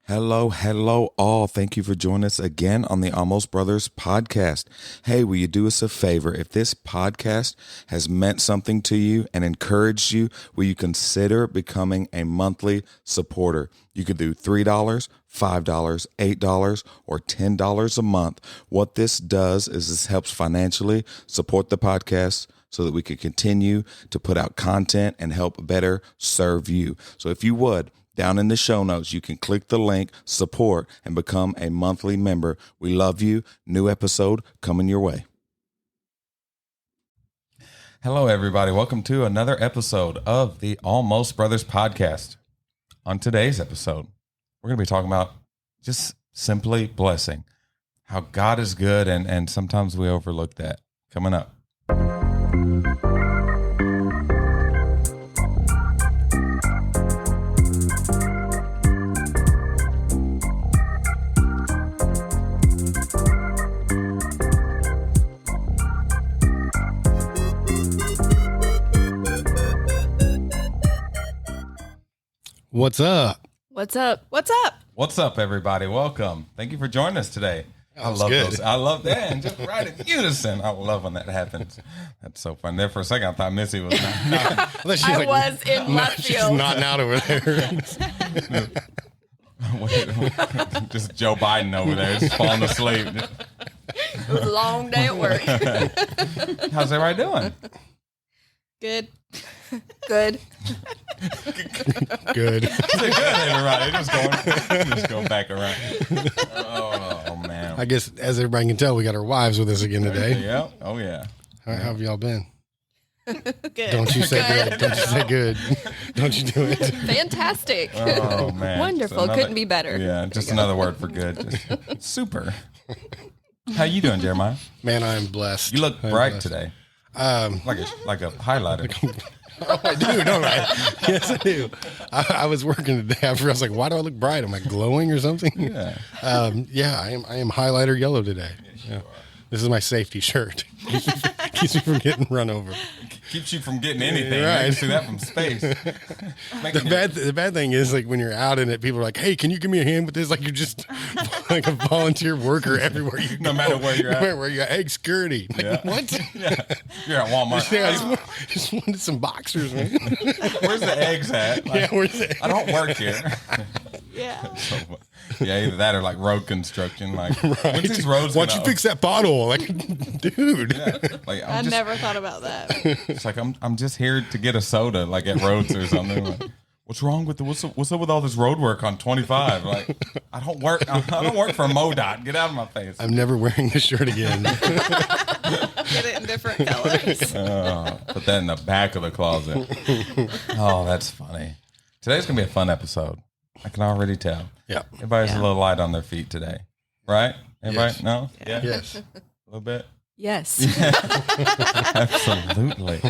Hello, all. Thank you for joining us again on the Almost Brothers podcast. Hey, will you do us a favor? If this podcast has meant something to you and encouraged you, will you consider becoming a monthly supporter? You could do $3, $5, $8, or $10 a month. What this does is this helps financially support the podcast so that we can continue to put out content and help better serve you. So if you would, down in the show notes, you can click the link, support, and become a monthly member. We love you. New episode coming your way. Hello, everybody. Welcome to another episode of the Almost Brothers podcast. On today's episode, we're going to be talking about just simply blessing, how God is good, and sometimes we overlook that. Coming up. What's up? What's up? What's up? What's up, everybody? Welcome. Thank you for joining us today. I love those. I love that. And just right in unison. I love when that happens. That's so fun. There for a second, I thought Missy was not. I was in left She's field. nodding out over there. Just Joe Biden over there, just falling asleep. It was a long day at work. How's everybody doing? Good. Good. Good. Good, everybody. Just go back around. Oh, man. I guess, as everybody can tell, we got our wives with us again today. Yeah. Oh, yeah. How have y'all been? Good. Don't you say good. Don't you say good. Don't you do it. Fantastic. Oh, man. Wonderful. Just Couldn't be better. Yeah, just another word for good. Just super. How you doing, Jeremiah? Man, I'm blessed. You look I'm bright blessed. today. Like a highlighter. Oh, I do, don't I? Yes, I do. I was working today. I was like, why do I look bright? Am I glowing or something? Yeah. I am highlighter yellow today. Yeah. This is my safety shirt. Keeps me from getting run over. Keeps you from getting anything. Right. You can see that from space. The bad thing is, like, when you're out in it, people are like, hey, can you give me a hand with this? Like, you're just like a volunteer worker everywhere you go. No matter where you're at. No matter where you're at. Egg security. Like, Yeah. what? Yeah. You're at Walmart. Yeah, I just wanted some boxers, man. Where's the eggs at? Like, Yeah, where's it? I don't work here. Yeah. Yeah, either that or like road construction. Like, when's these roads Why don't you gonna fix that pothole? Like, dude. Yeah, like I never thought about that. It's like I'm just here to get a soda, like at Rhodes or something. Like, what's wrong with what's up with all this road work on 25? Like, I don't work for MoDOT. Get out of my face. I'm never wearing this shirt again. Get it in different colors. Put that in the back of the closet. Oh, that's funny. Today's gonna be a fun episode. I can already tell. Yeah. Everybody's a little light on their feet today, right? Everybody? Yes. No? Yeah. Yes. A little bit. Yes. Absolutely.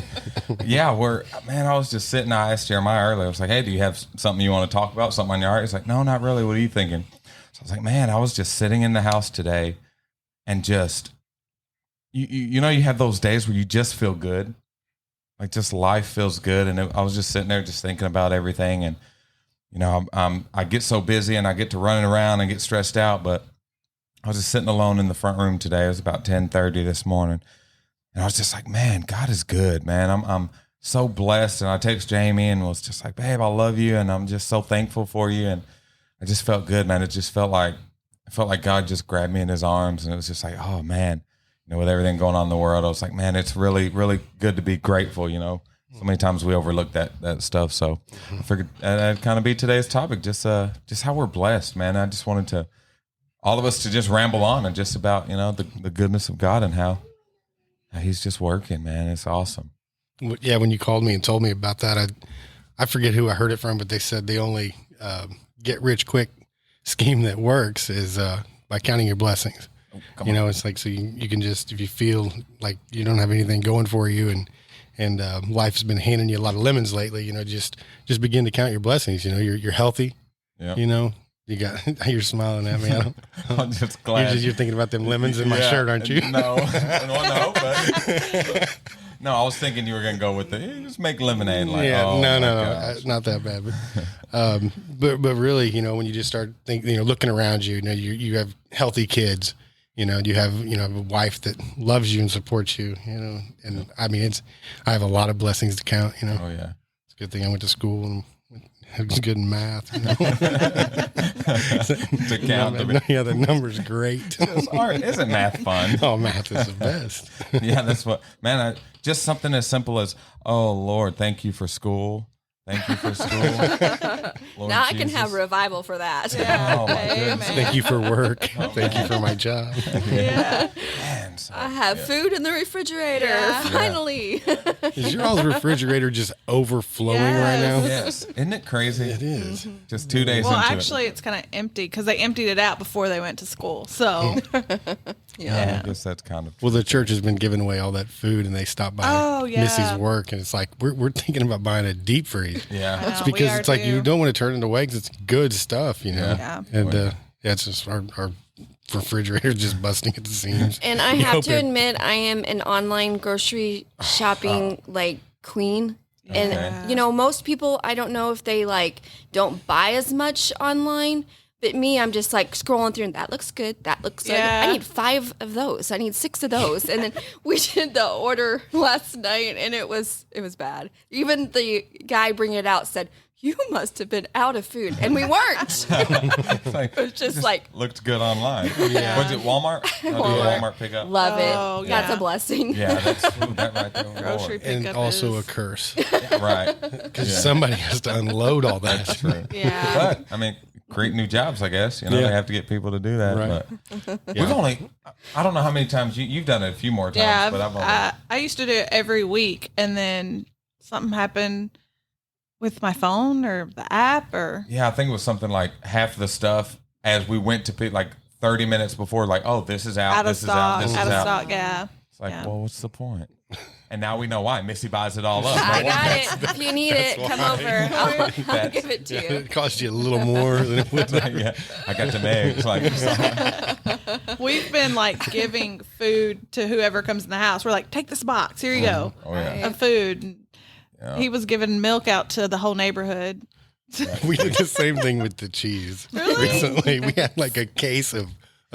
Yeah, I was just sitting, I asked Jeremiah earlier, I was like, hey, do you have something you want to talk about, something on your heart? He's like, no, not really. What are you thinking? So I was like, man, I was just sitting in the house today and just, you know, you have those days where you just feel good. Like just life feels good. And I was just sitting there just thinking about everything. And, you know, I get so busy and I get to running around and get stressed out, but I was just sitting alone in the front room today. It was about 10:30 this morning. And I was just like, man, God is good, man. I'm so blessed. And I text Jamie and was just like, babe, I love you. And I'm just so thankful for you. And I just felt good, man. It just felt like God just grabbed me in his arms. And it was just like, oh man, you know, with everything going on in the world, I was like, man, it's really, really good to be grateful. You know, so many times we overlook that stuff. So I figured that'd kind of be today's topic. Just how we're blessed, man. I just wanted all of us to just ramble on and just about, you know, the goodness of God and how he's just working, man. It's awesome. Yeah, when you called me and told me about that, I forget who I heard it from, but they said the only get rich quick scheme that works is by counting your blessings. You know, it's like, so you can just, if you feel like you don't have anything going for you and life's been handing you a lot of lemons lately, you know, just begin to count your blessings. You know, you're healthy. Yeah. You know, you're smiling at me. I'm just glad. You're thinking about them lemons in my shirt, aren't you? No, I don't know, but No, I was thinking you were gonna go with the just make lemonade. Like, Yeah, oh, no, my no, gosh. not that bad. But really, when you just start thinking, looking around you, you have healthy kids, you have a wife that loves you and supports you, and I mean, I have a lot of blessings to count, Oh yeah. It's a good thing I went to school and was good in math. To count them. Yeah, the number's great. Isn't math fun? Oh, math is the best. Yeah, that's what, man. Just something as simple as, oh Lord, thank you for school. Thank you for school. Lord Now I can Jesus. have revival for that. Oh my Amen. goodness. Thank you for work. Thank you for my job. Yeah. Man, so, I have food in the refrigerator. Yeah. Finally. Is your all's refrigerator just overflowing right now? yes. Isn't it crazy? It is. Just 2 days Well, into actually, it's kind of empty because they emptied it out before they went to school. So, it. Yeah, I guess that's kind of. Well, the church has been giving away all that food, and they stopped by Oh, yeah. Missy's work, and it's like we're thinking about buying a deep freeze. Yeah. I know, Because we it's are like you too. don't want to turn it into eggs. It's good stuff, Yeah. And it's just our refrigerator just busting at the seams. And I You have hope to it- admit, I am an online grocery shopping like queen. And Okay. most people, I don't know if they like don't buy as much online, but me, I'm just like scrolling through and that looks good. That looks good. Yeah. I need 5 of those. I need 6 of those. And then we did the order last night and it was bad. Even the guy bringing it out said, "You must have been out of food." And we weren't. It's like, It was just like, looked good online. Yeah. Was it Walmart? No, did Walmart pick up? love it. Oh, That's yeah. a blessing. Yeah, that's that right there. Lord. grocery and pickup also a is, curse Right. because somebody has to unload all that. That's true. yeah. But I mean, create new jobs. I guess Yeah. they have to get people to do that. Right. But we've only. I don't know how many times you've done it a few more times. Yeah, but I've only. I used to do it every week, and then something happened with my phone or the app, or Yeah, I think it was something like half the stuff as we went to pick, like 30 minutes before, like, oh, this is out, out of this is out, stock, this is out of out. stock. Yeah, It's like, Yeah. well, what's the point? And now we know why. Missy buys it all up. I right? got it. If you need it, come why. over. I'll That's- give it to you. It costs you a little more than it would. Yeah, I got the eggs. Like, we've been like giving food to whoever comes in the house. We're like, take this box. Here you go, oh yeah, of food. Yeah. He was giving milk out to the whole neighborhood. We did the same thing with the cheese. Recently, we had like a case of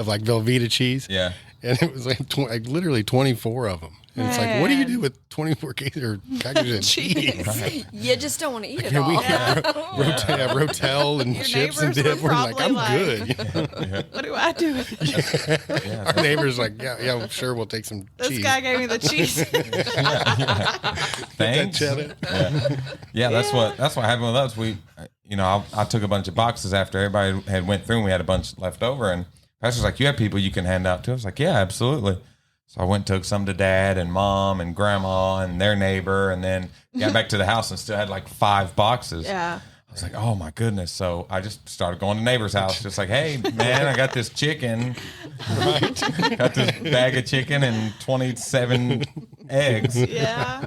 like Velveeta cheese. yeah. And it was like, like literally 24 of them. And it's like, what do you do with 24 cases or packages of cheese? You just don't want to eat it Yeah, we all. had Rotel and Your chips and neighbors dip. were We're like, I'm probably good. What do I do with it? Yeah, Our neighbor's like, yeah, well, sure, we'll take some This cheese. guy gave me the cheese. thanks. cheddar. Yeah, that's what happened with us. We, I took a bunch of boxes after everybody had went through, and we had a bunch left over. And Pastor's like, "You have people you can hand out to?" I was like, "Yeah, absolutely." So I went and took some to Dad and Mom and Grandma and their neighbor, and then got back to the house and still had like 5 boxes. Yeah. I was like, "Oh my goodness!" So I just started going to neighbor's house, just like, "Hey, man, I got this chicken, right? Got this bag of chicken and 27 eggs." Yeah.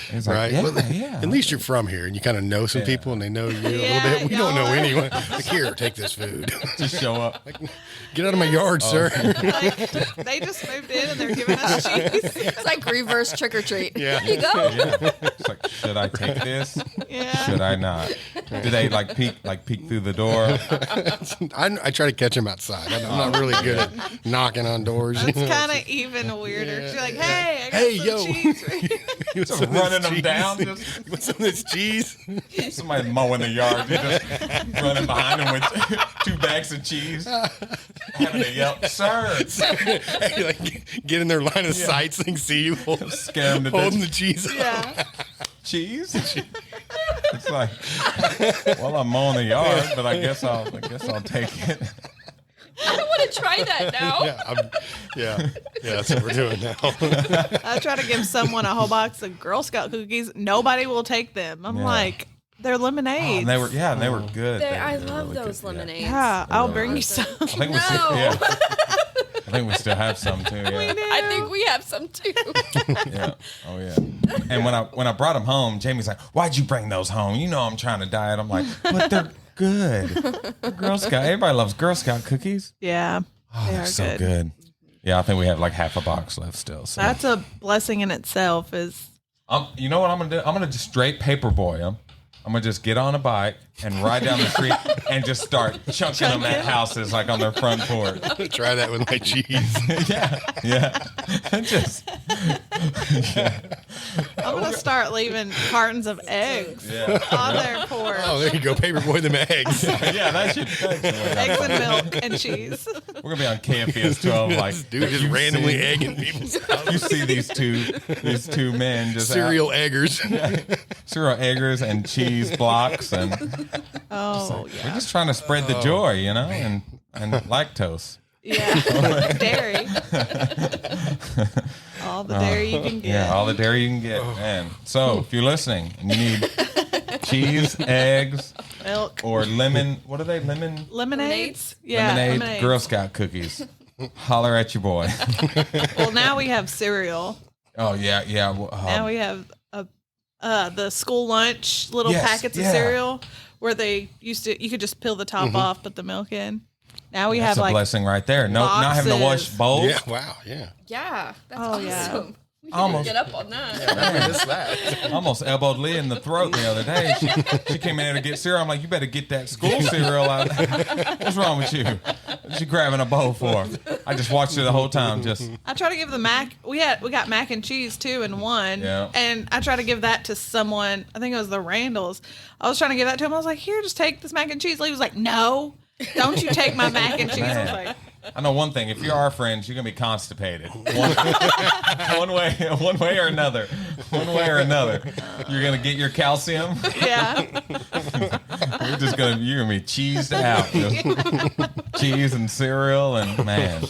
He's like, Right. "Yeah, Well, yeah." At least you're from here and you kind of know some people and they know you a little Yeah, bit. We don't know y'all are- anyone. Like, here, take this food. just show up. Get out of my yard, sir. Like, they just moved in and they're giving us cheese. It's like reverse trick or treat. Yeah. Here you go. Yeah. It's like, should I take this? Yeah. Should I not? Do they like peek through the door? I try to catch him outside. I'm not really good at knocking on doors. It's kind of even weirder. Yeah. She's like, hey, I got Hey, some yo. cheese. for you." You want some of this running them cheese? down, You just- want some of this cheese? Somebody mowing the yard, you're just running behind them with 2 bags of cheese, having to yell, "Sir!" Hey, like, get in their line of sight so they can see you Scare 'em to holding death. the cheese. Yeah. Cheese? It's like, well, I'm mowing the yard, but I guess I'll take it. I want to try that now. Yeah, that's what we're doing now. I try to give someone a whole box of Girl Scout cookies. Nobody will take them. I'm Yeah. like, they're lemonades. And they were good. I They were love really those good. Yeah. lemonades. Yeah, I'll really bring are. you some. I think we still, No. yeah. I think we still have some too. Yeah. I think we have some too. Yeah. Oh yeah. And when I brought them home, Jamie's like, "Why'd you bring those home? You know I'm trying to diet." I'm like, "But they're good. They're Girl Scout. Everybody loves Girl Scout cookies. Yeah. Oh, They they're are so good. good. Yeah, I think we have like half a box left still. So That's a blessing in itself is You know what I'm gonna do? I'm gonna just straight paperboy them. I'm gonna just get on a bike and ride down the street and just start chunking them at houses like on their front porch. Try that with my cheese. Yeah. Just I'm gonna start leaving cartons of eggs on their porch. Oh, there you go. Paperboy them eggs. yeah, that's Eggs and milk and cheese. We're gonna be on KFS 12 like Dude just randomly egging people's You see these two men just cereal eggers. cereal eggers and cheese blocks, and Oh, we're just trying to spread the joy, you know, and lactose. yeah. Dairy. All the dairy you can get. Yeah, all the dairy you can get, man. So if you're listening and you need cheese, eggs, Milk. or lemon, what are they? Lemonades? Yeah. Lemonade, lemonades. Girl Scout cookies. Holler at your boy. Well, now we have cereal. Oh yeah. Now we have the school lunch little Yes, packets of yeah. cereal where they used to, you could just peel the top off, put the milk in. Now we That's have a like blessing right there. No, not having to wash boxes. bowls. Yeah, wow, yeah. Yeah, that's Oh, awesome. yeah. We Almost. can get up on that. Almost elbowed Lee in the throat the other day. She came in there to get cereal. I'm like, you better get that school cereal out. What's wrong with you? What's she grabbing a bowl for? I just watched her the whole time. Just I try to give the mac. We got mac and cheese 2 in 1, Yeah. and I try to give that to someone. I think it was the Randalls. I was trying to give that to him. I was like, "Here, just take this mac and cheese." Lee was like, "No, don't you take my mac and cheese." I was Man. like, I know one thing. If you're our friends, you're gonna be constipated. One way or another. One way or another. You're gonna get your calcium. "Yeah, You're gonna be cheesed out. Just cheese and cereal and man.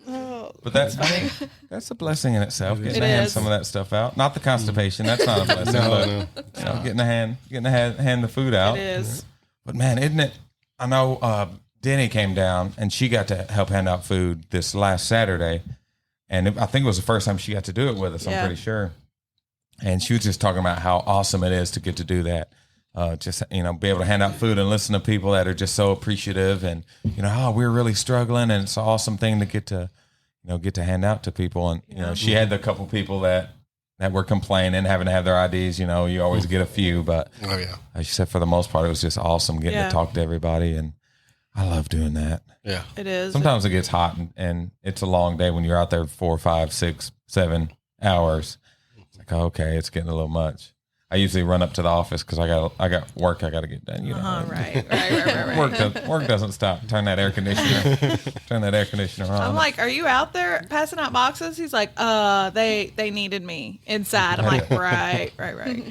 But that's a blessing in itself. Getting It to hand is. some of that stuff out. Not the constipation. That's not a blessing. but you know, getting to hand the food out. it is." But man, isn't it? I know Denny came down and she got to help hand out food this last Saturday, and I think it was the first time she got to do it with us. I'm Yeah. pretty sure. And she was just talking about how awesome it is to get to do that. Just be able to hand out food and listen to people that are just so appreciative, and we're really struggling, and it's an awesome thing to get to hand out to people. And she had a couple people that were complaining, having to have their IDs. You always get a few, but Oh, yeah. she said for the most part, it was just awesome getting Yeah. to talk to everybody, and I love doing that. Yeah. It is. Sometimes it gets hot, and it's a long day when you're out there 4, 5, 6, 7 hours. It's like, okay, it's getting a little much. I usually run up to the office because I got work I got to get done. Right. Work doesn't stop. Turn that air conditioner on. I'm like, "Are you out there passing out boxes?" He's like, they needed me inside." I'm like, right.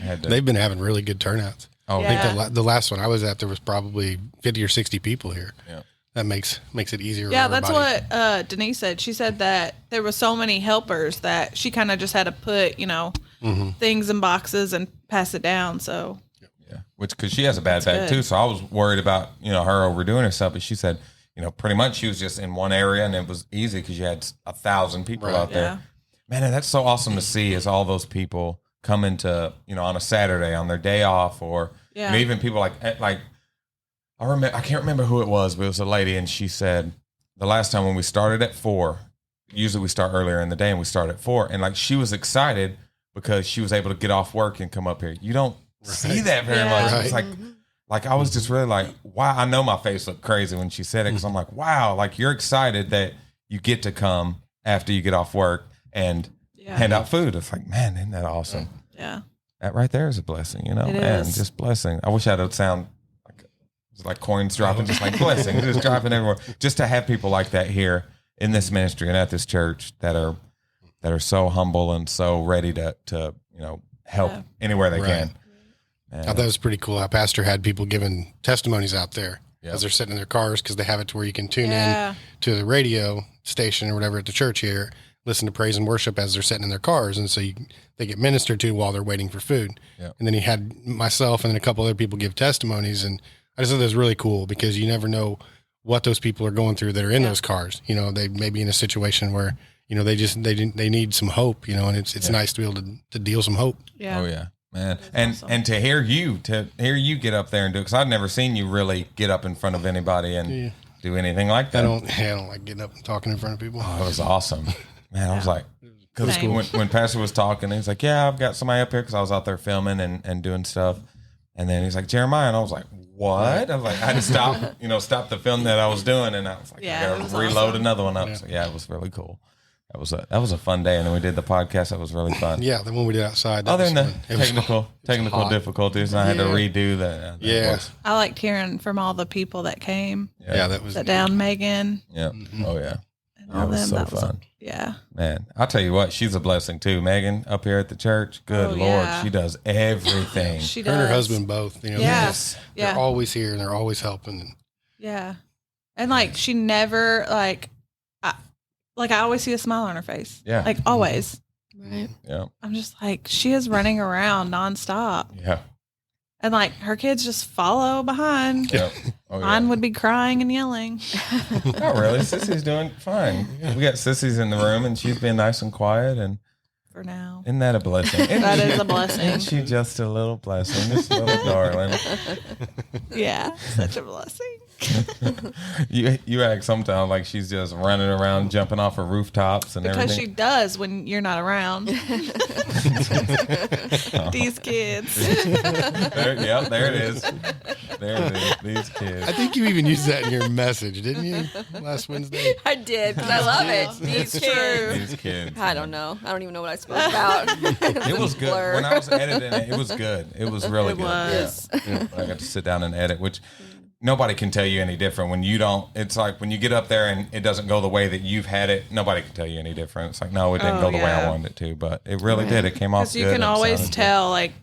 Had to- They've been having really good turnouts. oh, Yeah. I think the last one I was at, there was probably 50 or 60 people here. Yeah. That makes it easier. Yeah, for that's everybody. what Denise said. She said that there were so many helpers that she kind of just had to put, things in boxes and pass it down. So Yeah, because she has a bad back good. too. So I was worried about her overdoing herself. But she said, pretty much she was just in one area, and it was easy because you had 1,000 people Right. out there. Yeah. Man, and that's so awesome to see. Is all those people coming to on a Saturday on their day off, or Yeah. even people like I can't remember who it was, but it was a lady, and she said the last time when we started at 4. Usually we start earlier in the day, and we start at 4, and she was excited because she was able to get off work and come up here. You don't see that very Yeah. much. It's like I was just really like, wow. I know my face looked crazy when she said it because I'm like, wow, like you're excited that you get to come after you get off work and yeah, hand out food. It's like, man, isn't that awesome? yeah, That right there is a blessing, It man, is. just blessing. I wish I would sound like coins dropping, just like blessing, just dropping everywhere. Just to have people like that here in this ministry and at this church that are so humble and so ready to help Yeah. anywhere they Right. can. I thought it was pretty cool how Pastor had people giving testimonies out there Yep. as they're sitting in their cars because they have it to where you can tune Yeah. in to the radio station or whatever at the church here, listen to praise and worship as they're sitting in their cars. And so they get ministered to while they're waiting for food. Yep. And then he had myself and then a couple other people give testimonies. And I just thought that was really cool because you never know what those people are going through that are in those cars. They may be in a situation where, they need some hope, and it's nice to be able to deal some hope. yeah. Oh yeah, man. That's awesome. And to hear you get up there and do it, because I've never seen you really get up in front of anybody and do anything like I that. don't like getting up and talking in front of people. Oh, it was awesome, man. I was like, Because Same. when Pastor was talking, he's like, yeah, I've got somebody up here because I was out there filming and doing stuff. And then he's like, Jeremiah. And I was like, what? I was like, I had to stop the film that I was doing. And I was like, Yeah, I it was got to reload awesome. another one up. So it was really cool. That was a fun day. And then we did the podcast. That was really fun. Yeah, the one we did outside. that Other than was the fun. technical hot. difficulties, and I had to redo that. Yeah. I liked hearing from all the people that came. Yeah, that was Sit down, Megan, Yeah. Oh, yeah. and all That was them. so That was fun. yeah. Man, I'll tell you what, she's a blessing too. Megan up here at the church. Good Oh, Lord. yeah. She does everything. She her does. and her husband both. You know, Yes. they're Yeah. always here and they're always helping. Yeah. And like she never I always see a smile on her face. Yeah. Like always. Right. Yeah. I'm just like, she is running around nonstop. Yeah. And like her kids just follow behind. Yeah. Oh, yeah. Mine would be crying and yelling. Not really. Sissy's doing fine. We got Sissy's in the room and she's being nice and quiet. And For now. isn't that a blessing? That is a blessing. Isn't she just a little blessing? This little darling. Yeah. Such a blessing. You act sometimes like she's just running around, jumping off of rooftops and Because she everything. does when you're not around. These kids. There it is. There it is. These kids. I think you even used that in your message, didn't you? Last Wednesday. I did because I love it. These kids. These kids. I don't know. I don't even know what I spoke about. It was good. Blur. When I was editing it, it was good. It was really It good. was. Yeah. I got to sit down and edit, which nobody can tell you any different. When you don't, it's like when you get up there and it doesn't go the way that you've had it, nobody can tell you any different. It's like, no, it didn't Oh, go the way I yeah. wanted it to, but it really did. It came off Because good. you can It always sounded tell, like,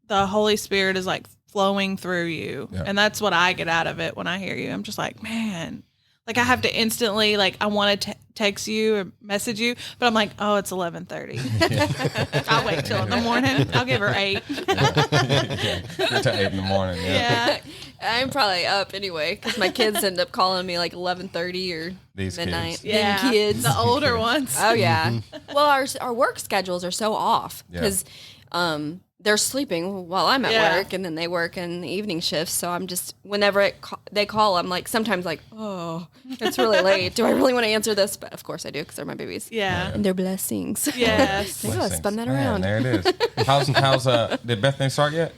the Holy Spirit is like flowing through you. Yeah. And that's what I get out of it when I hear you. I'm just like, man. Like, I have to instantly, like, I want to text you or message you, but I'm like, oh, it's 11:30. I'll wait till in the morning. I'll give her 8. good. Yeah. Good to 8 in the morning. Yeah. Yeah. I'm probably up anyway because my kids end up calling me like 11:30 or These midnight. kids. Yeah. Them kids. The older ones. Oh yeah. Well, our work schedules are so off Yeah. because they're sleeping while I'm at Yeah. work, and then they work in the evening shifts. So I'm just whenever they call, I'm like sometimes like, oh, it's really late. Do I really want to answer this? But of course I do because they're my babies Yeah. and they're blessings. Yes. I gotta spun that Man, around. there it is. How's did Bethany start yet?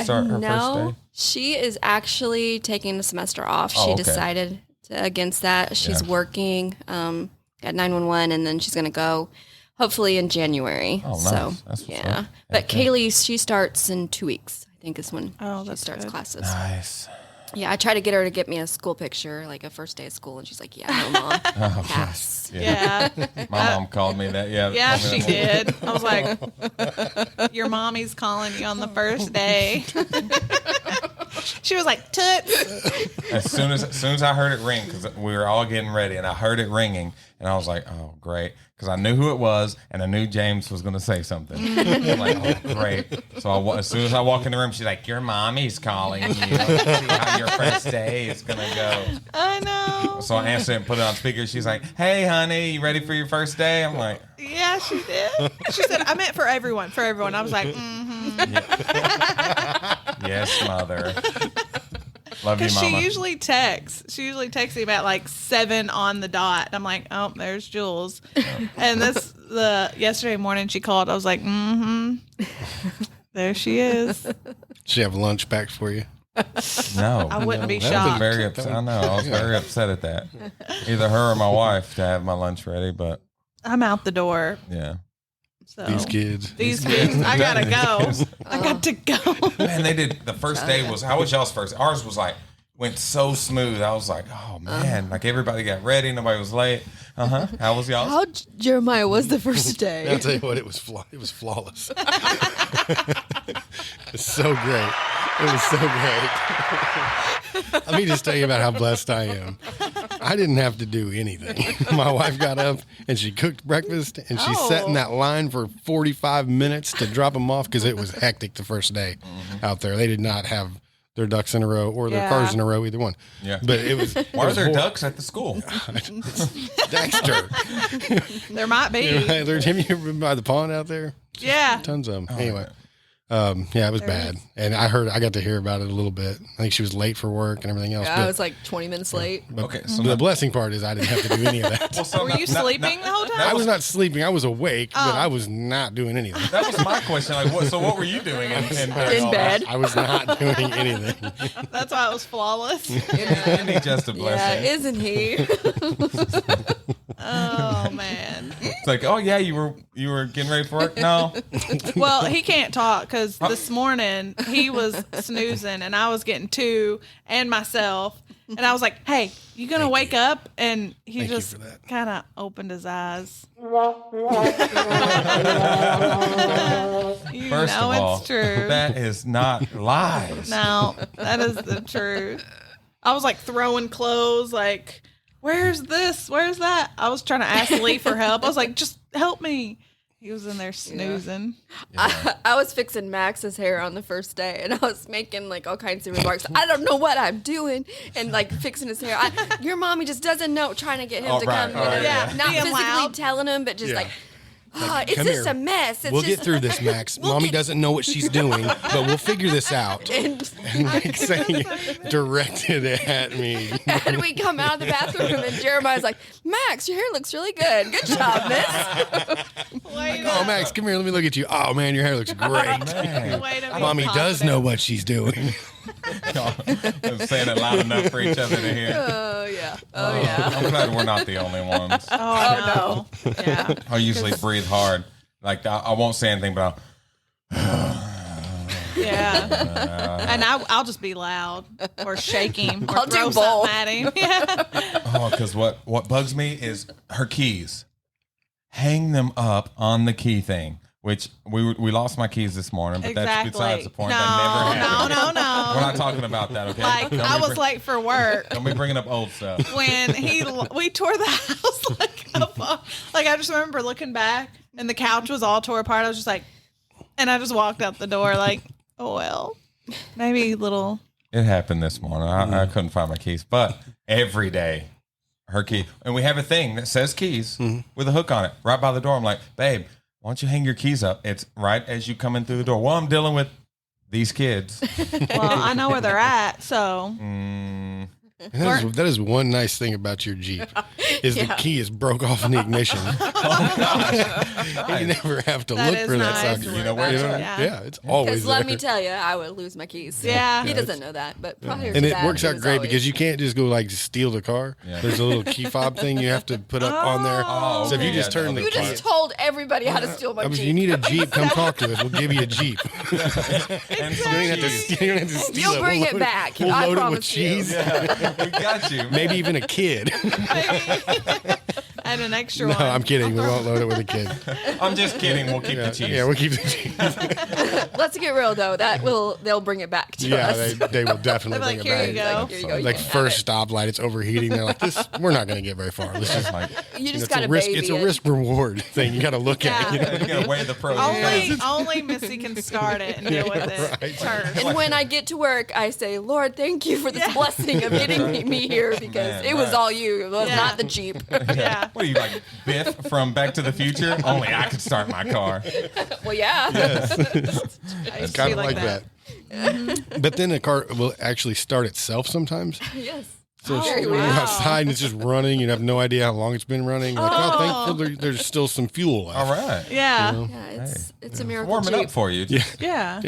Start her no, first day? she is actually taking the semester off. Oh, She okay. decided against that. She's Yeah. working at 911, and then she's going to go hopefully in January. Oh, nice. So, That's what's yeah. up. But Okay. Kaylee, she starts in 2 weeks. I think is when Oh, she that's starts good. classes. Nice. Yeah, I tried to get her to get me a school picture, like a first day of school, and she's like, "Yeah, no, mom, pass." Yeah. My mom called me that. Yeah. Yeah, told me she that. did. I was like, your mommy's calling you on the first day. She was like, toots. As soon as I heard it ring, because we were all getting ready, and I heard it ringing, and I was like, "Oh, great!" Because I knew who it was, and I knew James was going to say something. I'm like, "Oh, great!" So as soon as I walk in the room, she's like, "Your mommy's calling you. See how your first day is going to go." I know. So I answered and put it on speaker. She's like, "Hey, honey, you ready for your first day?" I'm like, Yeah, she did. She said, I meant for everyone. For everyone. I was like, "Yes, mother." Love you, Because mama. she usually texts. She usually texts me about like 7 on the dot. And I'm like, oh, there's Jules. And yesterday morning she called. I was like, there she is. She have lunch packed for you. No, I wouldn't be That was shocked. very upset. I know. I was very upset at that. Either her or my wife to have my lunch ready, but I'm out the door. yeah. So These kids. These kids, I gotta go. I got to go. Man, they did. The first day was, how was y'all's first? Ours was like, went so smooth. I was like, oh man, like everybody got ready. Nobody was late. How was y'all's? How Jeremiah was the first I'll day. tell you what, it was flawless. It's so great. It was so great. Let me just tell you about how blessed I am. I didn't have to do anything. My wife got up and she cooked breakfast and she sat in that line for 45 minutes to drop them off because it was hectic the first day out there. They did not have their ducks in a row or their cars in a row, either one. Yeah. But it was. Why are there ducks at the school? Dexter. There might be. Have you ever been by the pond out there? Yeah. Tons of them. Anyway, Yeah, it was bad. And I got to hear about it a little bit. I think she was late for work and everything else. I but, was like 20 minutes late. but Okay, so the blessing part is I didn't have to do any of that. Well, so Were you sleeping the whole time? I was not sleeping. I was awake, but I was not doing anything. That was my question. Like, what were you doing in bed. I was not doing anything. That's why it was flawless. Isn't he just a Yeah, blessing? isn't he? Oh man. It's like, oh yeah, you were getting ready for work. No, Well, he can't talk because this morning he was snoozing and I was getting two and myself. And I was like, hey, you going to wake up? And he Thank you just for that. kind of opened his eyes. You first know of all, it's true. that is not lies. No, that is the truth. I was like throwing clothes, like, where's this? Where's that? I was trying to ask Lee for help. I was like, just help me. He was in there snoozing. I was fixing Max's hair on the first day, and I was making like all kinds of remarks. I don't know what I'm doing, and like fixing his hair. Your mommy just doesn't know. Trying to get him to right, come, right, yeah. not Being physically loud. telling him, but just Yeah. like, it's come just here. a mess. It's We'll just, get through this, Max. Mommy doesn't know what she's doing, but we'll figure this out. And And like saying it directed at me. and we come out of the bathroom, and Jeremiah's like, Max, your hair looks really good. Good job, miss. Wait, Oh, Max, come here. Let me look at you. Oh, man, your hair looks great. Man. wait a Mommy does know what she's doing. I'm saying it loud enough for each other to hear. Oh yeah. Oh yeah. I'm glad we're not the only ones. Oh, no. Yeah. I usually breathe hard. Like I won't say anything, but Yeah. And I'll just be loud or shake him or I'll do throw both. something at him. Yeah. because what bugs me is her keys. Hang them up on the key thing. Which we lost my keys this morning, but that's besides the point. No, That never happened. no. We're not talking about that, okay? Like Don't I be was bring- late for work Don't be bringing up old stuff. when we tore the house like I just remember looking back and the couch was all tore apart. I was just like, and I just walked out the door like, oh well, maybe little. It happened this morning. I couldn't find my keys, but every day, her key, and we have a thing that says keys with a hook on it right by the door. I'm like, babe, why don't you hang your keys up? It's right as you come in through the door. Well, I'm dealing with these kids. Well, I know where they're at, so And that is one nice thing about your Jeep is the key is broke off in the ignition. You never have to That look is for that nice. sucker. You know where it's at? Yeah. It's always Because there. let me tell you, I would lose my keys. Yeah. He doesn't know that, but prior to And it that, works he out was great always- because you can't just go like steal the car. Yeah. There's a little key fob thing you have to put up on there. Oh, So if you okay, just yeah, turn the the You key, just told everybody how to steal my I mean, Jeep. you need a Jeep, come talk to us. We'll give you a Jeep. And some You don't have to, cheese. you don't have to steal You'll it. bring We'll it load back. We'll I load it with promise you. cheese. We got you. Maybe even a kid. and an extra No, one. I'm kidding. We won't load it with a kid. I'm just kidding. We'll keep Yeah, the cheese. yeah, we'll keep the cheese. Let's get real though. They'll bring it back to Yeah, us. they will definitely They're like, bring here it you back. go. Here you go. You Like can have first it. stoplight, it's overheating. They're like, "This, we're not going to get very far. Let's just Like, You just it's got a to risk. baby It's a it. risk reward thing. You got to look at. Yeah. It, you gotta weigh the pros. and cons. Only Missy can start it and deal with it. Right. First. And when I get to work, I say, Lord, thank you for this blessing of getting me here because Man, it was right. all you. It was Yeah. not the Jeep. Yeah. What are you like, Biff from Back to the Future? Only I could start my car. Well, yeah. I used to kind be of like that. But then the car will actually start itself sometimes. Yes. So Very you're well. outside and it's just running. You have no idea how long it's been running. Like, oh, thankfully there's still some fuel left. All right. Yeah. Yeah, it's a miracle Warming Jeep. up for you. Yeah.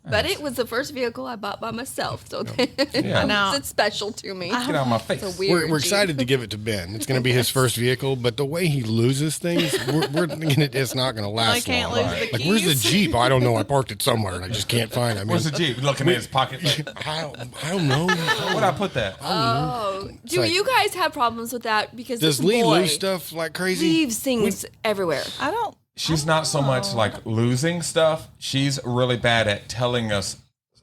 But it was the first vehicle I bought by myself, so Yeah. know. it's special to me. Get out of my face. It's a weird We're Jeep. excited to give it to Ben. It's going to be his first vehicle, but the way he loses things, we're thinking it's not going to I last can't long. lose the Like, keys. where's the Jeep? I don't know. I parked it somewhere and I just can't find it. I mean, Where's the Jeep? Looking in his pocket. Like, I don't know. where'd I put that? Oh, do like- you guys have problems with that? Because Does this Lee boy lose stuff like crazy? leaves things everywhere. I don't. She's not so much like losing stuff. She's really bad at telling us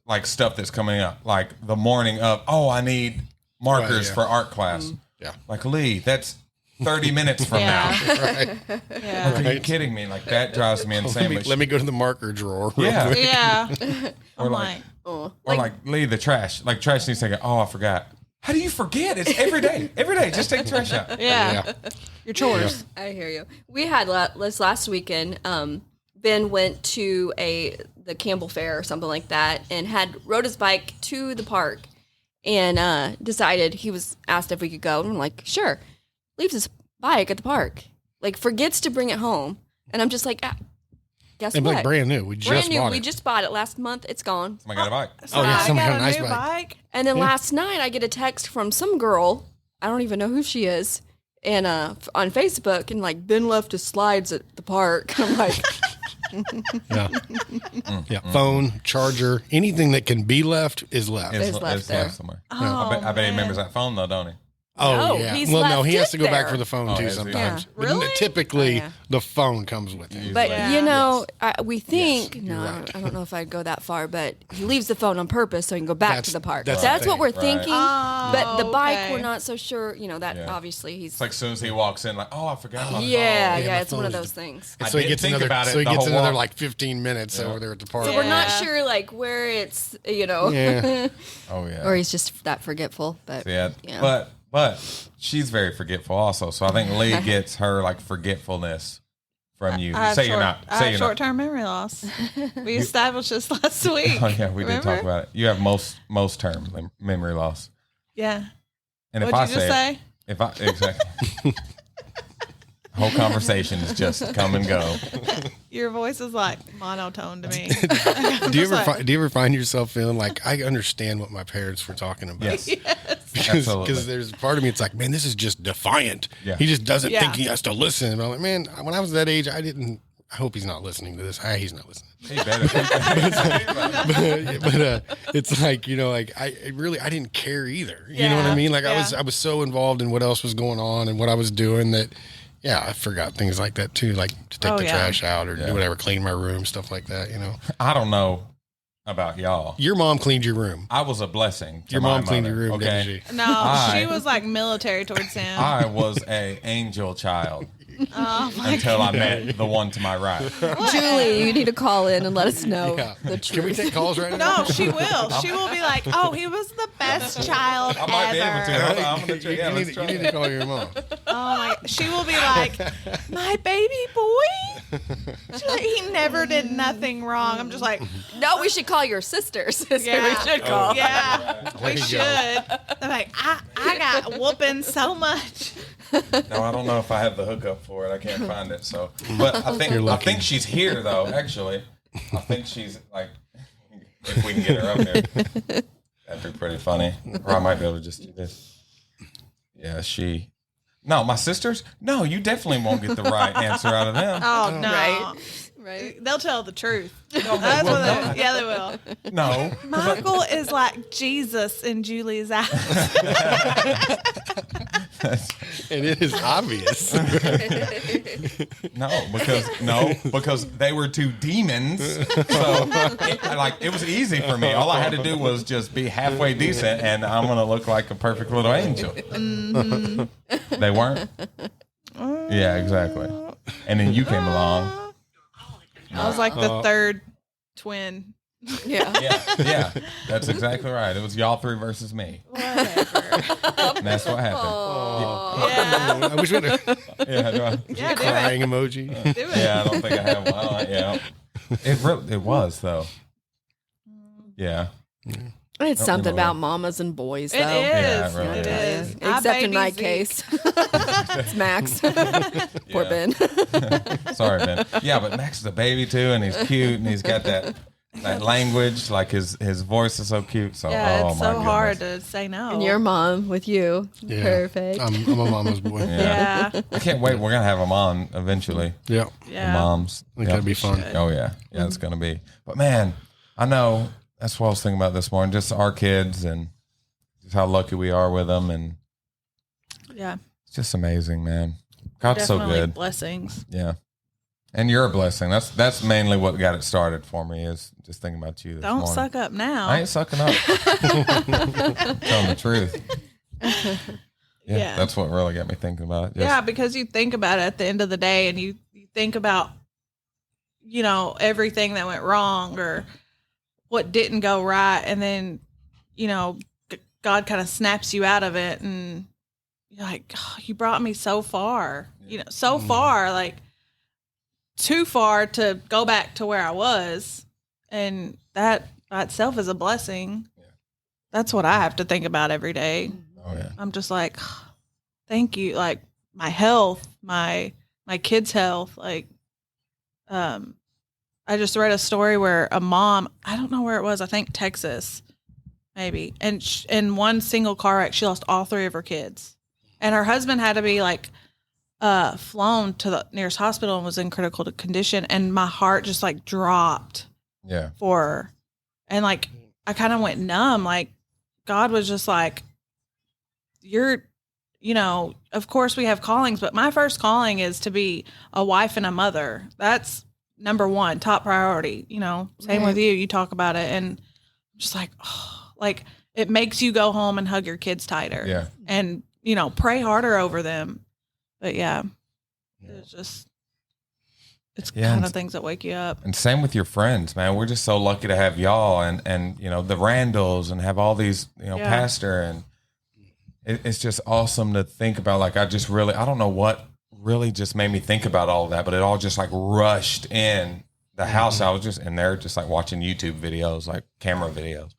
like stuff that's coming up. Like the morning of, oh, I need markers Right, yeah. for art class. Yeah. Like, Lee, that's 30 minutes from Yeah. now. Right. Yeah. Are you kidding me? Like that drives me insane. Let me go to the marker drawer. real Yeah. quick. Yeah. Or I'm like- like, Oh, Or like, Lee, the trash. Like trash needs to go, oh, I forgot. How do you forget? It's every day. Every day. Just take the trash out. yeah. Your chores. I hear you. We had this last weekend. Ben went to the Campbell Fair or something like that, and rode his bike to the park, and decided he was asked if we could go, and I'm like, sure. Leaves his bike at the park, like forgets to bring it home, and I'm just like, guess And what? like brand new. We just bought it. We just bought it last month. It's gone. Somebody got a bike. So Oh, yeah, I somebody got got a a nice new bike. bike. And then last night I get a text from some girl. I don't even know who she is. And on Facebook, and like, Ben left his slides at the park. I'm like, Yeah. Yeah. Phone, charger, anything that can be left is left. It's left there. somewhere. Oh, I bet he man. remembers that phone though, don't he? Oh, No, yeah. he's Well, no, left he has it to go back there. for the phone Oh, too has he? sometimes. Yeah. But Really? typically, Oh, yeah. the phone comes with him. but Yeah. you know, we think, you're no, right. I don't know if I'd go that far, but he leaves the phone on purpose so he can go back to the park. that's That's, the what we're thing. Right. thinking. Oh, But the bike, okay. we're not so sure. You know, that Yeah. obviously he's. It's like as soon as he walks in, like, oh, I forgot about the yeah, phone. my it's one of phone those is- things. And I so he did gets think another. about it So he the gets whole another walk. like 15 minutes over there at the park. So we're not Yeah. sure like where it's, you know, Yeah. Oh yeah. or he's just that forgetful. But Yeah. yeah. But she's very forgetful also. So I think Lee gets her like forgetfulness from you. I have Say you're not. I Say have you're not. short-term memory loss. We established this last week. Oh yeah, we did talk Remember? about it. You have most term memory loss. Yeah. And if What'd I you just say? if I exactly whole conversation is just come and go. Your voice is like monotone to me. Do you ever find yourself feeling like I understand what my parents were talking about? Yes. Because Absolutely. there's a part of me, it's like, man, this is just defiant. Yeah. He just doesn't Yeah. think he has to listen. And I'm like, man, when I was that age, I hope he's not listening to this. He's not listening. He better. but it's like, you know, like I didn't care either. You know what I Yeah. mean? Like Yeah. I was so involved in what else was going on and what I was doing that, yeah, I forgot things like that too, like to take Oh, the yeah. trash out or Yeah. do whatever, clean my room, stuff like that. You know, I don't know about y'all. your mom cleaned your room. I was a blessing. To Your my mom cleaned mother, your room, okay? didn't she? No, I- she was like military towards him. I was a angel child Oh my until I met the one to my right. Julie, you need to call in and let us know Yeah. the Can we truth. take calls right now? No, she will. She will be like, "Oh, he was the best child I might ever." be able to. I'm gonna try. Yeah, you, let's need, try you need it. to call your mom. Oh my! She will be like, "My baby boy." She's like, he never did nothing wrong. I'm just like, No, we should call your sisters. Is who we Yeah. should call. yeah, we you should. go. They're like, I got whooping so much. No, I don't know if I have the hookup for it. I can't find it. So, but I You're lucky. think she's here though. Actually, I think she's like, if we can get her up here, that'd be pretty funny. Or I might be able to just do this. Yeah, she. No, my sisters. No, you definitely won't get the right answer out of them. Oh no! Right. Right. They'll tell the truth. No, they That's will what not. yeah, they will. No, Michael is like Jesus in Julie's eyes. And it is obvious. because they were two demons. So it was easy for me. All I had to do was just be halfway decent, and I'm gonna look like a perfect little angel. They weren't. Yeah, exactly. And then you came along. I was like the third twin. Yeah. Yeah, that's exactly right. It was y'all three versus me. Whatever. And that's what happened. Yeah. I wish we had a Yeah, do I- Yeah, do crying emoji. it. Do it. yeah, I don't think I have one. Yeah, it was though. Yeah, It's something remember. about mamas and boys, though. It is. Yeah, it really it is. is. I Except in my baby case. It's Max. Poor Yeah. Ben. sorry, Ben. Yeah, but Max is a baby too, and he's cute, and he's got that language. Like his voice is so cute. So Yeah, oh it's my so goodness. hard to say no. And your mom with you. Yeah. Perfect. I'm a mama's boy. Yeah. Yeah. I can't wait. We're gonna have them on eventually. Yeah. The Yeah. moms. I think Yep. that'd be fun. Oh yeah, yeah, it's gonna be. But man, I know that's what I was thinking about this morning. Just our kids and just how lucky we are with them, and Yeah. it's just amazing, man. God's so Definitely good. blessings. Yeah, and you're a blessing. That's mainly what got it started for me. Is just thinking about you. This Don't morning. suck up now. I ain't sucking up. Telling the truth. Yeah. That's what really got me thinking about it. Just, Yeah, because you think about it at the end of the day and you think about, everything that went wrong or what didn't go right. And then, God kind of snaps you out of it and you're like, oh, you brought me so far, so far, like too far to go back to where I was. And that by itself is a blessing. Yeah. That's what I have to think about every day. Oh yeah. I'm just like, thank you. Like my health, my kids' health. Like, I just read a story where a mom, I don't know where it was. I think Texas, maybe. And in one single car wreck, she lost all 3 of her kids. And her husband had to be like flown to the nearest hospital and was in critical condition. And my heart just like dropped. Yeah. For her. And like, I kind of went numb. Like, God was just like, you're, you know, of course we have callings, but my first calling is to be a wife and a mother. That's number one, top priority, you know, same with you. You talk about it and just like, oh, like it makes you go home and hug your kids tighter. Yeah. And, you know, pray harder over them. But yeah. It's just, it's kind of things that wake you up. And same with your friends, man. We're just so lucky to have y'all and you know, the Randalls and have all these, you know, pastor. And it's just awesome to think about. Like, I don't know what really just made me think about all of that, but it all just like rushed in the house. I was just in there just like watching YouTube videos, like camera videos.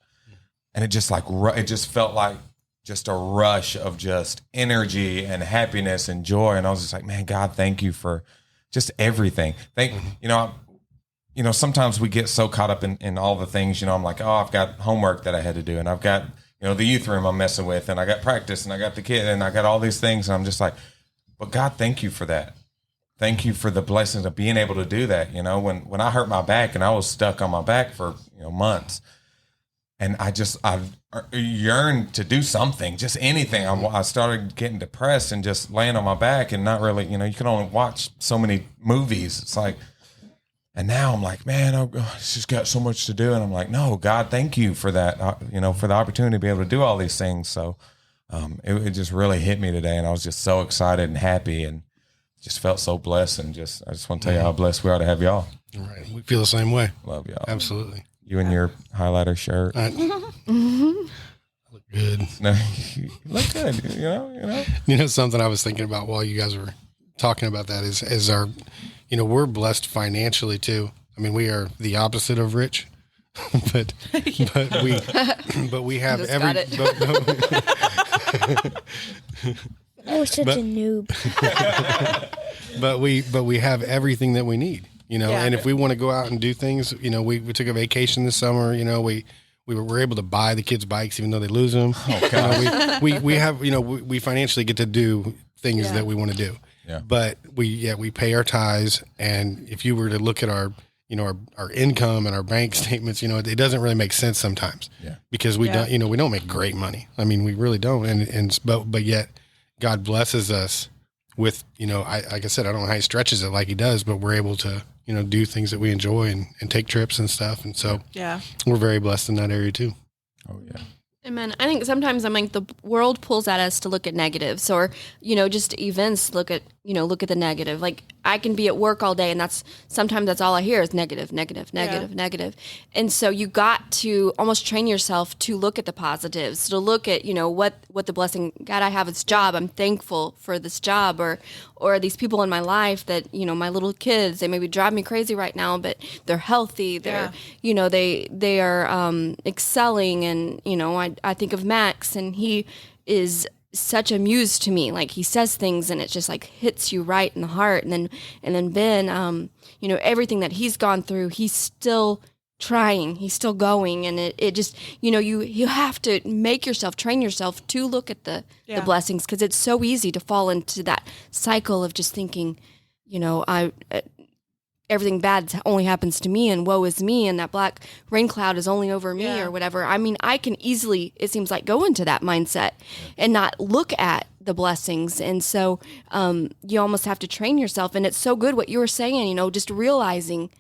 And it just like, it just felt like just a rush of just energy and happiness and joy. And I was just like, man, God, thank you for just everything. You know, sometimes we get so caught up in all the things, you know, I'm like, oh, I've got homework that I had to do. And I've got, you know, the youth room I'm messing with, and I got practice, and I got the kid, and I got all these things. And I'm just like, but God, thank you for that. Thank you for the blessings of being able to do that. You know, when I hurt my back and I was stuck on my back for, you know, months, and I yearned to do something, just anything. I started getting depressed and just laying on my back and not really, you know, you can only watch so many movies. It's like, and now I'm like, man, it's just got so much to do. And I'm like, no, God, thank you for that, you know, for the opportunity to be able to do all these things. So it just really hit me today. And I was just so excited and happy and just felt so blessed. And I just want to tell you how blessed we are to have y'all. All right. We feel the same way. Love y'all. Absolutely. You and your highlighter shirt. Look good. No, you look good. You know. You know, something I was thinking about while you guys were talking about that is our, you know, we're blessed financially too. I mean, we are the opposite of rich, but we have Just every. got it. I was such a noob. But we have everything that we need. You know, and if we want to go out and do things, you know, we took a vacation this summer. You know, we were able to buy the kids bikes even though they lose them. Oh, God. You know, we have, you know, we financially get to do things that we want to do. Yeah. But we pay our tithes, and if you were to look at our, you know, our income and our bank statements, you know, it doesn't really make sense sometimes. Yeah. Because we don't, you know, we don't make great money. I mean, we really don't. But yet God blesses us with, you know, like I said, I don't know how he stretches it like he does, but we're able to, you know, do things that we enjoy and take trips and stuff. And so we're very blessed in that area too. Oh yeah. Amen. I think sometimes I'm like the world pulls at us to look at negatives, or, you know, just events look at the negative. Like I can be at work all day and sometimes that's all I hear is negative. And so you got to almost train yourself to look at the positives, to look at, you know, what the blessing, God, I have this job. I'm thankful for this job, or these people in my life that, you know, my little kids, they maybe drive me crazy right now, but they're healthy. They're, you know, they are excelling. And, you know, I think of Max, and he is such a muse to me. Like he says things and it just like hits you right in the heart. And then Ben, you know, everything that he's gone through, he's still trying, he's still going. And it just, you know, you have to train yourself to look at the blessings, because it's so easy to fall into that cycle of just thinking, you know, everything bad only happens to me and woe is me, and that black rain cloud is only over me or whatever. I mean, I can easily, it seems like, go into that mindset and not look at the blessings. And so you almost have to train yourself. And it's so good what you were saying, you know, just realizing,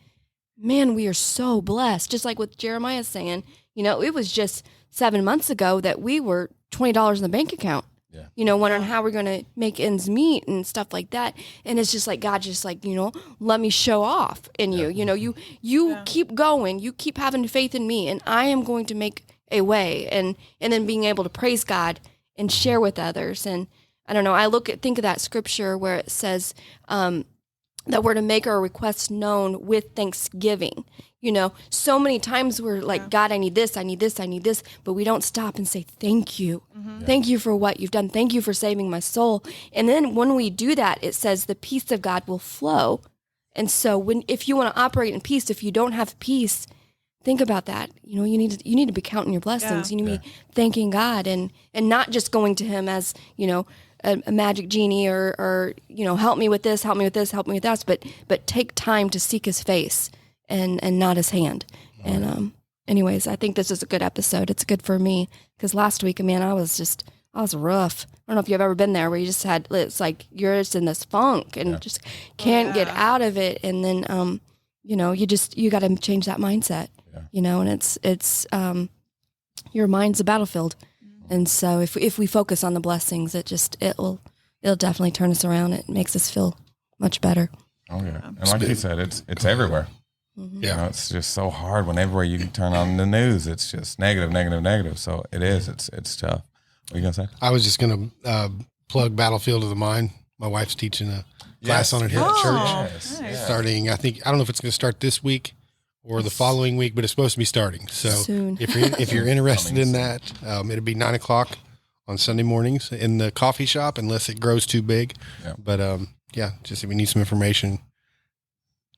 man, we are so blessed. Just like what Jeremiah's saying, you know, it was just 7 months ago that we were $20 in the bank account. Yeah. You know, wondering how we're going to make ends meet and stuff like that. And it's just like, God just like, you know, let me show off in you. You know, you keep going, you keep having faith in me, and I am going to make a way. And then being able to praise God and share with others. And I don't know, think of that scripture where it says, that we're to make our requests known with thanksgiving. So many times we're like, God, I need this, I need this, I need this, but we don't stop and say, thank you. Thank you for what you've done. Thank you for saving my soul. And then when we do that, it says the peace of God will flow. And so if you want to operate in peace, if you don't have peace, think about that. You need to be counting your blessings. You need to be thanking God and not just going to him as, a magic genie or help me with this, help me with this, help me with that, but take time to seek his face and not his hand. And anyways, I think this is a good episode. It's good for me because last week, man, I was rough. I don't know if you've ever been there where you just it's like you're just in this funk and just can't get out of it. And then, you got to change that mindset, and it's your mind's a battlefield. And so if we focus on the blessings, it'll definitely turn us around. It makes us feel much better. Oh yeah. And like you said, it's everywhere. Yeah. It's just so hard when everywhere you turn on the news, it's just negative. So it is. It's tough. What are you going to say? I was just going to plug Battlefield of the Mind. My wife's teaching a class on it here at church. Yes. Nice. Starting, I don't know if it's going to start this week or the following week, but it's supposed to be starting. So Soon. if you're interested in that, it'll be 9:00 on Sunday mornings in the coffee shop, unless it grows too big. Yeah. But just if you need some information,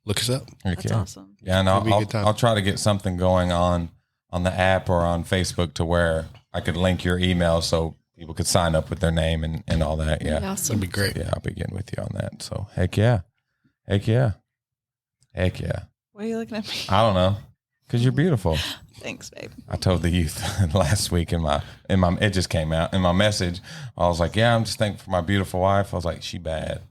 look us up. That's awesome. Yeah, and It'll be a good time. I'll try to get something going on the app or on Facebook to where I could link your email so people could sign up with their name and all that. Yeah. Awesome. That'd be great. Yeah, I'll be getting with you on that. So heck yeah. Heck yeah. Heck yeah. Why are you looking at me? I don't know. Because you're beautiful. Thanks, babe. I told the youth last week in my it just came out in my message. I was like, yeah, I'm just thankful for my beautiful wife. I was like, she bad.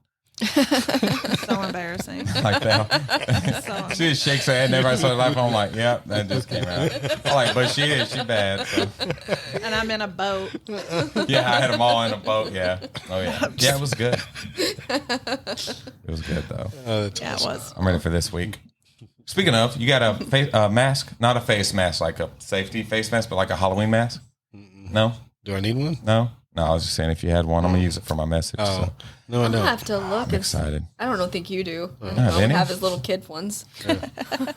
So embarrassing. Like that. So She just shakes her head and everybody started laughing. I'm like, yep, that just came out. I'm like, but she bad. So. and I'm in a boat. Yeah, I had them all in a boat. Yeah. Oh yeah. Yeah, it was good. It was good though. Yeah, it was. I'm ready for this week. Speaking of, you got a mask, not a face mask, like a safety face mask, but like a Halloween mask? No? Do I need one? No? No, I was just saying if you had one, I'm going to use it for my message. Oh, So no, I I'll don't. have to look. I'm excited. I don't think you do. I Yeah, don't Vinny? have his little kid ones.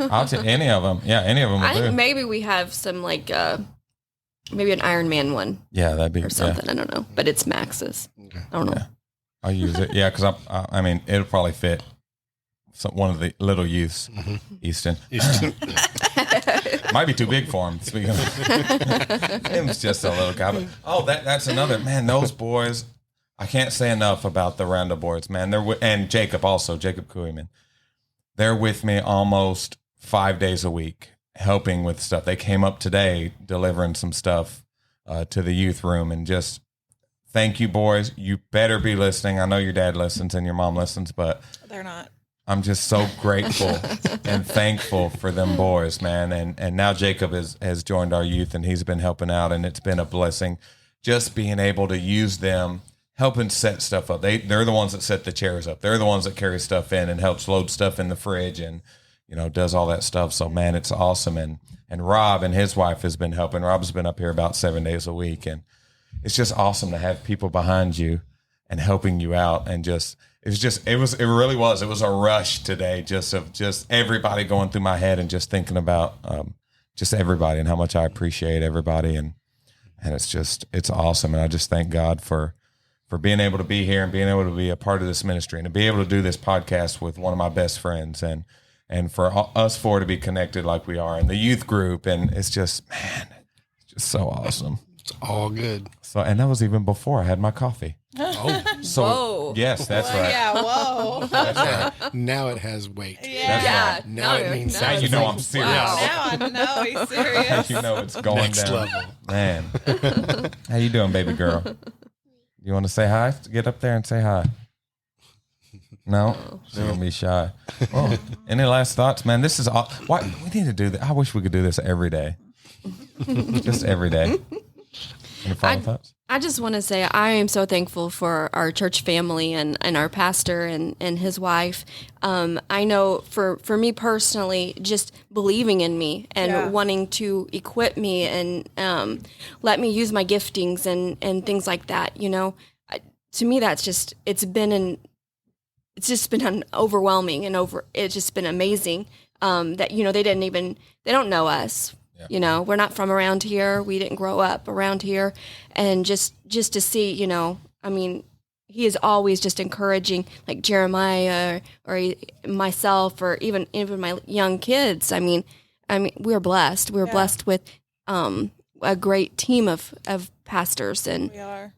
I'll take any of them. Yeah, any of them will I think do. maybe we have some maybe an Iron Man one Yeah, that'd be or something. I don't know, but it's Max's. I don't know. Yeah. I'll use it. Yeah, because I mean, it'll probably fit one of the little youths, Easton. Might be too big for him. Speaking of, him's just a little guy. But, that's another man. Those boys, I can't say enough about the Randall boys, man. And Jacob also, Jacob Kuiman. They're with me almost 5 days a week, helping with stuff. They came up today delivering some stuff to the youth room, and just thank you, boys. You better be listening. I know your dad listens and your mom listens, but They're not. I'm just so grateful and thankful for them boys, man. And now Jacob has joined our youth, and he's been helping out, and it's been a blessing just being able to use them, helping set stuff up. They're the ones that set the chairs up. They're the ones that carry stuff in and helps load stuff in the fridge and, does all that stuff. So, man, it's awesome. And Rob and his wife has been helping. Rob's been up here about 7 days a week, and it's just awesome to have people behind you and helping you out. And it really was a rush today, just everybody going through my head and just thinking about just everybody and how much I appreciate everybody. And it's awesome. And I just thank God for being able to be here and being able to be a part of this ministry and to be able to do this podcast with one of my best friends and for us four to be connected like we are in the youth group. And it's just, man, it's just so awesome. It's all good. So, and that was even before I had my coffee. Oh, So Whoa. yes, that's right. Yeah, whoa. That's right. now it has weight. Yeah. That's right. Now it means Now it's you know like, I'm serious. wow. Now I know he's serious. You know it's going Next down. level. Man. How you doing, baby girl? You want to say hi? Get up there and say hi. No? She's going to be shy. Well, any last thoughts, man? This is all. Why we need to do that. I wish we could do this every day. Just every day. Any final thoughts? I just want to say I am so thankful for our church family and our pastor and his wife. I know for me personally, just believing in me and wanting to equip me and let me use my giftings and things like that. To me, that's just, it's been it's just been overwhelming it's just been amazing. That, they don't know us. Yeah. We're not from around here. We didn't grow up around here. And just to see, he is always just encouraging, like Jeremiah or myself or even my young kids. I mean, we're blessed. We're blessed with a great team of pastors. And we are.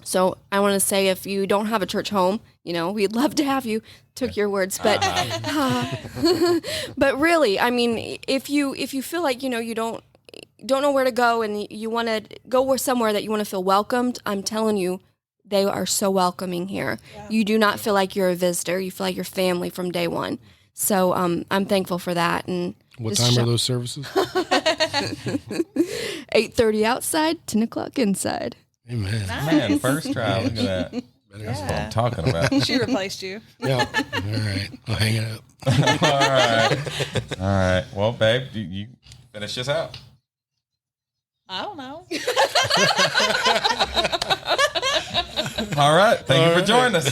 So I want to say, if you don't have a church home, we'd love to have you. Took your words, but but really, I mean, if you feel like you don't know where to go and you want to go somewhere that you want to feel welcomed, I'm telling you, they are so welcoming here. Yeah. You do not feel like you're a visitor. You feel like you're family from day one. So I'm thankful for that. And what time are those services? 8:30 outside, 10 o'clock inside. Amen. Nice. Man, first try. Look at that. That's what I'm talking about. She replaced you. Yeah. All right. I'll hang it up. All right. Well, babe, you finish this out. I don't know. All right. Thank you for joining us.